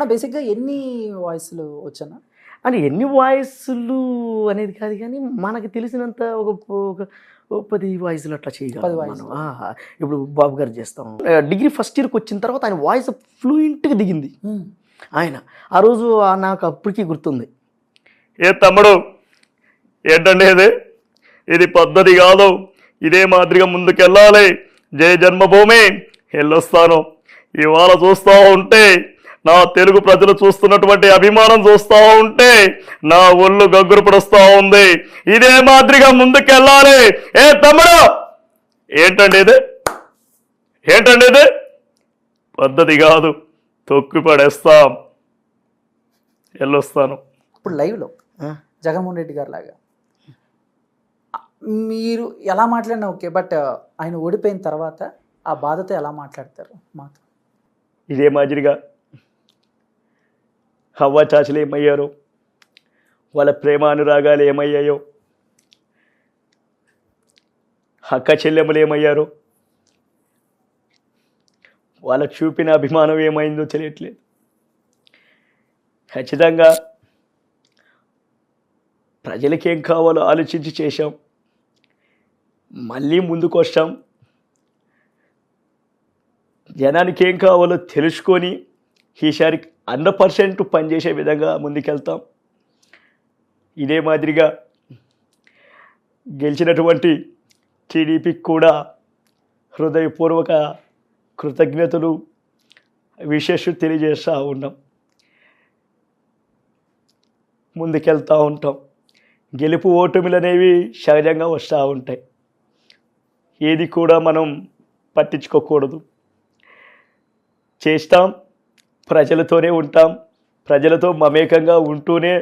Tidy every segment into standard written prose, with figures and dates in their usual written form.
అన్న బేసిక్గా ఎన్ని వాయిస్లు వచ్చానా? అంటే ఎన్ని వాయిస్లు అనేది కాదు, కానీ మనకు తెలిసినంత ఒక 10 వాయిస్లు అట్లా చేయగలం మనం. ఇప్పుడు బాబు గారు చేస్తాం. డిగ్రీ ఫస్ట్ ఇయర్కి వచ్చిన తర్వాత ఆయన వాయిస్ ఫ్లూయెంట్గా దిగింది. ఆయన ఆ రోజు నాకు అప్పటికీ గుర్తుంది. ఏ తమ్ముడు ఏంటండి ఇది పద్ధతి కాదు, ఇదే మాదిరిగా ముందుకెళ్ళాలి, జయ జన్మభూమి వెళ్ళొస్తాను. ఇవాళ చూస్తూ ఉంటే నా తెలుగు ప్రజలు చూస్తున్నటువంటి అభిమానం చూస్తూ ఉంటే నా ఒళ్ళు గగ్గురు పడుస్తూ ఉంది. ఇదే మాదిరిగా ముందుకెళ్ళాలి. ఏ తమ్ముడు ఏంటండి ఇది పద్ధతి కాదు, తొక్కి పడేస్తాం, వెళ్ళొస్తాను. ఇప్పుడు లైవ్లో జగన్మోహన్ రెడ్డి గారు లాగా మీరు ఎలా మాట్లాడినా ఓకే, బట్ ఆయన ఓడిపోయిన తర్వాత ఆ బాధతో ఎలా మాట్లాడతారు మాతో? ఇదే మాదిరిగా హవ్వ చాచలు ఏమయ్యారో, వాళ్ళ ప్రేమానురాగాలు ఏమయ్యాయో, అక్క చెల్లెమ్మలు ఏమయ్యారో, వాళ్ళ చూపిన అభిమానం ఏమైందో తెలియట్లేదు. ఖచ్చితంగా ప్రజలకి ఏం కావాలో ఆలోచించి చేశాం. మళ్ళీ ముందుకు వస్తాం. జనానికి ఏం కావాలో తెలుసుకొని ఈసారి 100% పనిచేసే విధంగా ముందుకెళ్తాం. ఇదే మాదిరిగా గెలిచినటువంటి టీడీపీకి కూడా హృదయపూర్వక కృతజ్ఞతలు, విశేషం తెలియజేస్తూ ఉన్నాం. ముందుకెళ్తూ ఉంటాం. గెలుపు ఓటమిలు అనేవి సహజంగా వస్తూ ఉంటాయి. ఏది కూడా మనం పట్టించుకోకూడదు. చేస్తాం, ప్రజలతోనే ఉంటాం, ప్రజలతో మమేకంగా ఉంటూనే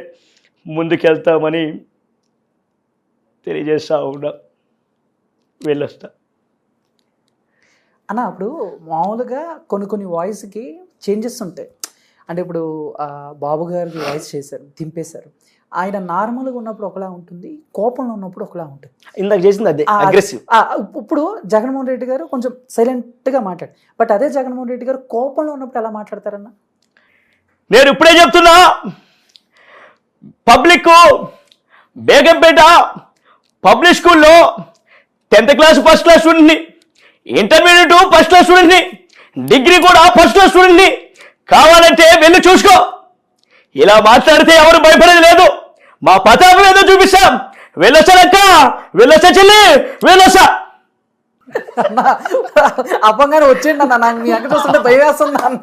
ముందుకెళ్తామని తెలియజేస్తూ ఉన్నాం. వెళ్ళొస్తా అన్న. అప్పుడు మామూలుగా కొన్ని వాయిస్కి చేంజెస్ ఉంటాయి. అంటే ఇప్పుడు బాబు గారికి వాయిస్ చేశారు, దింపేశారు. ఆయన నార్మల్గా ఉన్నప్పుడు ఒకలా ఉంటుంది, కోపంలో ఉన్నప్పుడు ఒకలా ఉంటుంది. ఇందాక చేసింది అదే అగ్రెసివ్. ఇప్పుడు జగన్మోహన్ రెడ్డి గారు కొంచెం సైలెంట్గా మాట్లాడు, బట్ అదే జగన్మోహన్ రెడ్డి గారు కోపంలో ఉన్నప్పుడు ఎలా మాట్లాడతారన్న? నేను ఇప్పుడే చెప్తున్నా, పబ్లిక్ బేగంపేట పబ్లిక్ స్కూల్లో 10th క్లాస్ ఫస్ట్ క్లాస్ స్టూడెంట్ని, ఇంటర్మీడియట్ ఫస్ట్ క్లాస్ స్టూడెంట్ని, డిగ్రీ కూడా ఫస్ట్ క్లాస్ స్టూడెంట్ని. కావాలంటే వెళ్ళి చూసుకో. ఇలా మాట్లాడితే ఎవరు భయపడేది లేదు. మా పతాపం ఏదో చూపిస్తాం. వెళ్ళొచ్చానక్క, వెళ్ళొచ్చా చెల్లి, వెళ్ళొచ్చా. అవ్వగానే వచ్చిండి అన్న, నాకు మీ అక్కడ చూస్తుంటే భయం వేస్తుంది అన్న.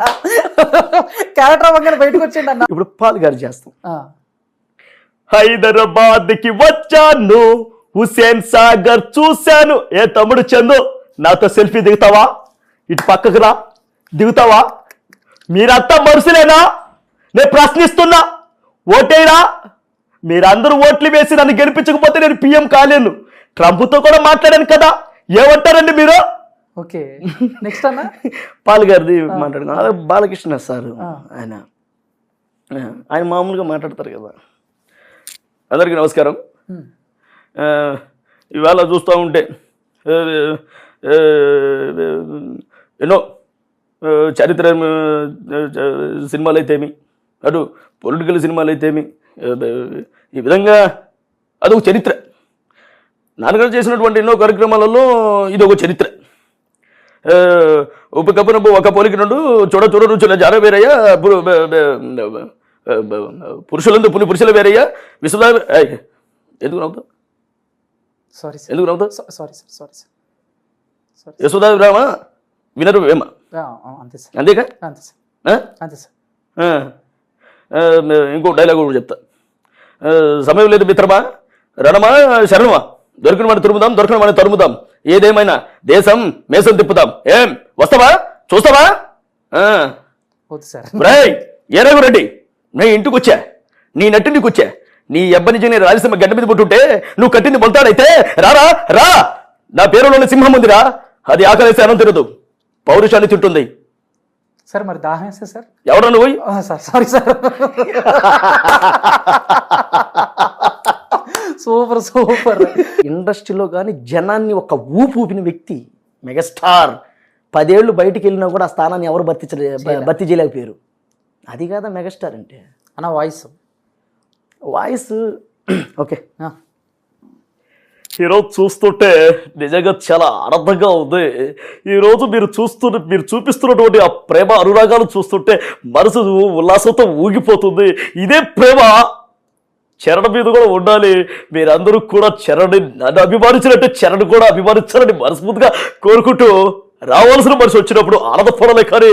క్యారెక్టర్ అవ్వగానే బయటకు వచ్చిండి అన్న. ఇప్పుడు పాల్ గారు చేస్తాం. హైదరాబాద్కి వచ్చాను, హుసేన్ సాగర్ చూశాను. ఏ తమ్ముడు చందు, నాతో సెల్ఫీ దిగుతావా? ఇటు పక్కకు రా, దిగుతావా? మీరంతా మనుషులేనా? నేను ప్రశ్నిస్తున్నా, ఓటేరా. మీరందరూ ఓట్లు వేసి నన్ను గెలిపించకపోతే నేను పిఎం కాలేను. ట్రంప్తో కూడా మాట్లాడాను కదా, ఏమంటారండి మీరు? ఓకే, నెక్స్ట్ అన్న పాల్ గారిది మాట్లాడుకున్నా. బాలకృష్ణ సార్ ఆయన మామూలుగా మాట్లాడతారు కదా. అందరికీ నమస్కారం. ఇవాళ చూస్తూ ఉంటే ఎన్నో చరిత్ర సినిమాలు అయితేమి, అటు పొలిటికల్ సినిమాలు అయితేమి, ఈ విధంగా అదొక చరిత్ర. నాన్నగారు చేసినటువంటి ఎన్నో కార్యక్రమాలలో ఇది ఒక చరిత్ర. ఉపకప్పున ఒక పోలికి నుండు చూడ చూడ రుచుల జార వేరయ్య, పురుషులందు పురుషుల వేరయ్య, విశ్వదా. ఎందుకు నవ్వుతావు? ఎందుకు నవ్వుతావు? యశోదా రామ వినరు వేమ, అంతేగా? ఇంకో డైలాగ్ కూడా చెప్తా. సమయం లేదు మిత్రమా, రణమా శరణమా, దొరికిన మన తురుముదాం, దొరికిన మన తరుముదాం, ఏదేమైనా దేశం మేసం తిప్పుదాం. ఏం వస్తావా, చూస్తావా? ఏ రఘురెడ్డి, నేను ఇంటికి వచ్చా, నీ నట్టింటికి వచ్చా. నీ అబ్బని నేను రాయలసీమ గడ్డ మీద పుట్టుంటే నువ్వు కట్టింది మొలతాడైతే రారా రా. నా పేరులోని సింహం ఉందిరా, అది ఆకలేస్తే అన్నం తినదు, పౌరుషాన్ని తింటుంది. సార్ మరి దాహం వేస్తే సార్ ఎవడో నువ్వు? Sorry sir. Super super. ఇండస్ట్రీలో కానీ జనాన్ని ఒక ఊపిన వ్యక్తి మెగాస్టార్. 10 ఏళ్ళు బయటికి వెళ్ళినా కూడా ఆ స్థానాన్ని ఎవరు భర్తీ చేయలేకపోయారు. అది కాదా మెగాస్టార్ అంటే అన్న వాయిస్ వాయిస్ ఓకే. ఈరోజు చూస్తుంటే నిజంగా చాలా ఆనందంగా ఉంది. ఈరోజు మీరు చూపిస్తున్నటువంటి ఆ ప్రేమ అనురాగాలు చూస్తుంటే మనసు ఉల్లాసంతో ఊగిపోతుంది. ఇదే ప్రేమ చరణ్ మీద కూడా ఉండాలి. మీరందరూ కూడా చరణ్ని నన్ను అభిమానించినట్టే చరణ్ కూడా అభిమానించాలని మనస్ఫూర్తిగా కోరుకుంటూ, రావాల్సిన మనిషి వచ్చినప్పుడు ఆనందపడాలి కానీ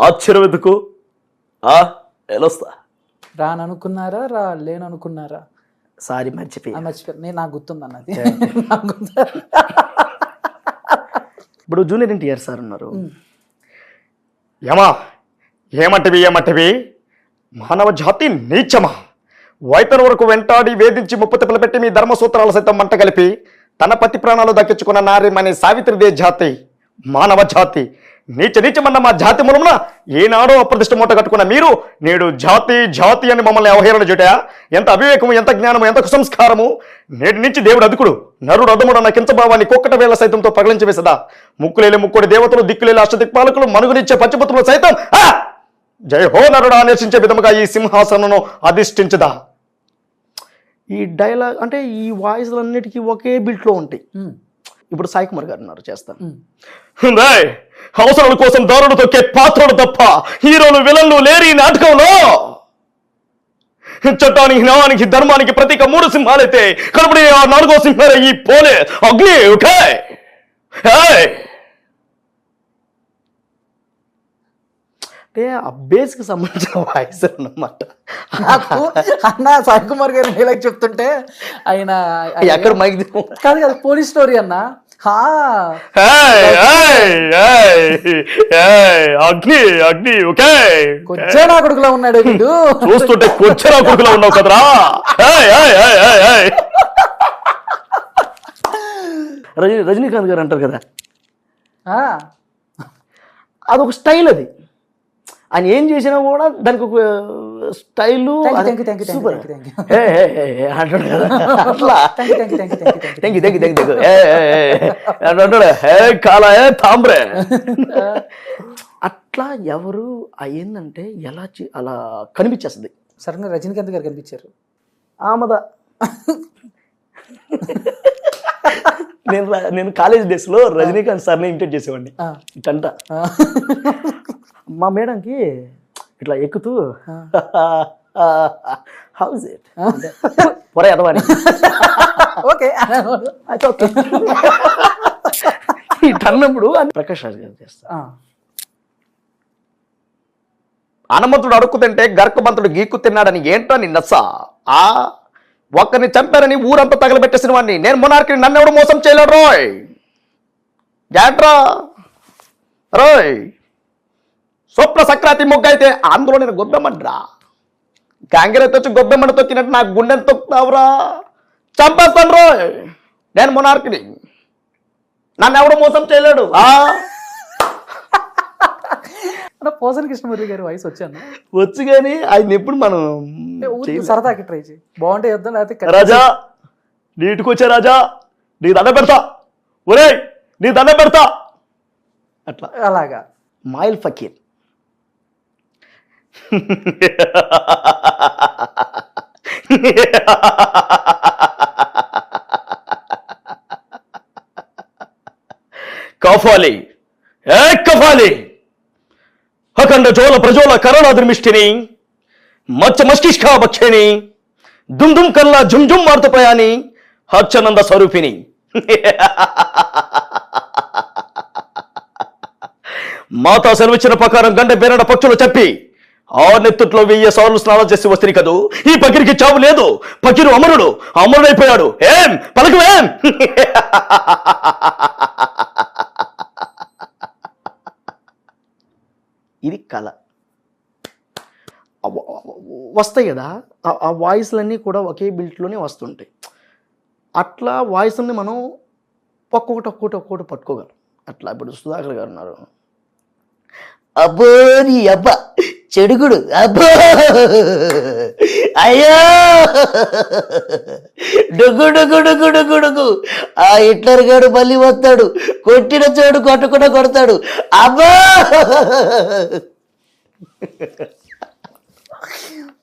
ఆశ్చర్యం ఎందుకు? వెళ్ళొస్తా. రాననుకున్నారా లేననుకున్నారా? సారీ మర్చిపోయి మర్చిపోయారు. నాకు గుర్తుంది అన్నది. ఇప్పుడు జూనియర్ ఎన్టీఆర్ సార్ ఉన్నారు. ఏమంటివి మానవ జాతి నీచమా? వైతన వరకు వెంటాడి వేధించి ముప్పతిప్పలు పెట్టి మీ ధర్మసూత్రాలు సైతం మంట కలిపి తన పతి ప్రాణాలు దక్కించుకున్న నార్యమనే సావిత్రిదే జాతి మానవ జాతి. నీచమన్న మా జాతి మూలమున ఏనాడో అప్రతిష్ట మూట కట్టుకున్న మీరు నేడు జాతి జాతి అని మమ్మల్ని అవహేళన చేయటయా? ఎంత అవివేకము, ఎంత జ్ఞానము, ఎంత కుసంస్కారము! నేటి నుంచి దేవుడు అదుకుడు, నరుడు అదుముడు అన్న కించభావాన్ని కుక్కట వేల సైతంతో పగలించి వేసదా? ముక్కులేని ముక్కుడి దేవతలు, దిక్కులేని అష్టదిక్పాలకులు, మనుగునిచ్చే పంచపుత్రులు సైతం జయ హో నరుడు ఆనేసించే విధముగా ఈ సింహాసనను అధిష్ఠించదా? ఈ డైలాగ్ అంటే ఈ వాయిస్లు అన్నిటికీ ఒకే బిట్లో ఉంటాయి. ఇప్పుడు సాయి కుమార్ గారు ఉన్నారు, చేస్తాను. అవసరాల కోసం దారుడు తొక్కే పాత్రలు తప్ప హీరోలు విలన్లు లేరు ఈ నాటకంలో. చట్టానికి, న్యాయానికి, ధర్మానికి ప్రతీక 3 సింహాలైతే కనబడి ఆ 4వ సింహాలే ఈ పోలే అగ్ని. ఓకే, అంటే ఆ బేస్కి సంబంధించిన వాయిస్ అన్నమాట. అన్న సాయి కుమార్ గారు డైలాగ్ చెప్తుంటే ఆయన ఎక్కడ మైక్ కాదు పోలీస్ స్టోరీ అన్న. అగ్ని అగ్ని. ఓకే, కొచ్చేనా కొడుకులా ఉన్నాడు వీడు. చూస్తుంటే కొచ్చేనా కొడుకులా ఉన్నావు కదరా. రజనీకాంత్ గారు అంటారు కదా, అదొక స్టైల్. అది ఆయన ఏం చేసినా కూడా దానికి ఒక స్టైలు సూపర్ అంటాడు కదా. అట్లా అంటాడు కాలా తాంబ్రే. అట్లా ఎవరు ఏంటంటే ఎలా అలా కనిపించేస్తుంది. సడన్గా రజనీకాంత్ గారు కనిపించారు. ఆమద నేను కాలేజ్ డేస్లో రజనీకాంత్ సార్ని ఇమిటేట్ చేసేవాడిని. ఇటంట మా మేడంకి ఇట్లా ఎక్కుతూ హౌస్ ఇట్ పొర ఎదవాని ఓకే అయితే ఓకే ఇటన్నప్పుడు ప్రకాష్ రాజ్ గారు చేస్తా. హనుమంతుడు అడుక్కు తింటే గర్కమంతుడు గీక్కు తిన్నాడని ఏంటో నీ నచ్చ? ఒక్కరిని చంపారని ఊరంతా తగలబెట్టేసిన వాడిని నేను మొనార్కిని నన్నెవడు మోసం చేయలేడు రోయ్. జాట్రా రోయ్, స్వప్న సక్రాతి మొగ్గ అయితే అందులో నేను గొబ్బెమ్మంటరా. గాంగిరైతే వచ్చి గొబ్బెమ్మని తొక్కినట్టు నాకు గుండెని తొక్కుతావురా. చంపేస్తాను రోయ్, నేను మొనార్కిని, నన్ను ఎవడు మోసం చేయలేడు. పోసన్ కృష్ణమూర్తి గారి వాయిస్ వచ్చాను వచ్చు కానీ ఆయన ఎప్పుడు మనం సరదాకి ట్రై చేయి. బాగుంటే చేద్దాం, లేకపోతే రాజా నీటికి వచ్చే రాజా నీ దండ పెడతా, ఒరే నీ దండ పెడతా. అట్లా అలాగా మాయిల్ ఫకీర్. కఫాలి కఫాలి అఖండ జోల ప్రజోల కరుణాదృమిష్టిని మచ్చ మస్తిష్కా భక్షిణి దుమ్ దుమ్ కల్లా జుమ్ జుమ్ మార్తపయాని హర్చనంద స్వరూపిణి. మాతా సెలవిచ్చిన ప్రకారం గంట బెరడ పక్షులు చెప్పి ఆ నెత్తుట్లో 1000 సార్లు స్నానం చేసి వస్తుంది కదూ. ఈ పకిరికి చావు లేదు, పకిరు అమరుడు, అమరుడైపోయాడు. ఏం పలకవేం? ఇది కళ. వస్తాయి కదా ఆ వాయిస్లన్నీ కూడా ఒకే బిల్ట్లోనే వస్తుంటాయి. అట్లా వాయిస్ని మనం ఒక్కొక్కటి పట్టుకోగలం. అట్లా ఇప్పుడు సుధాకర్ గారు ఉన్నారు, అబ్బో నీ అబ్బా చెడుగుడు అబ్బో అయ్యో డుగు డుగు డుగు డుగు డుగు ఆ హిట్లర్ గాడు మళ్ళీ వస్తాడు, కొట్టిన చోడు కొట్టకుండా కొడతాడు అబ్బా.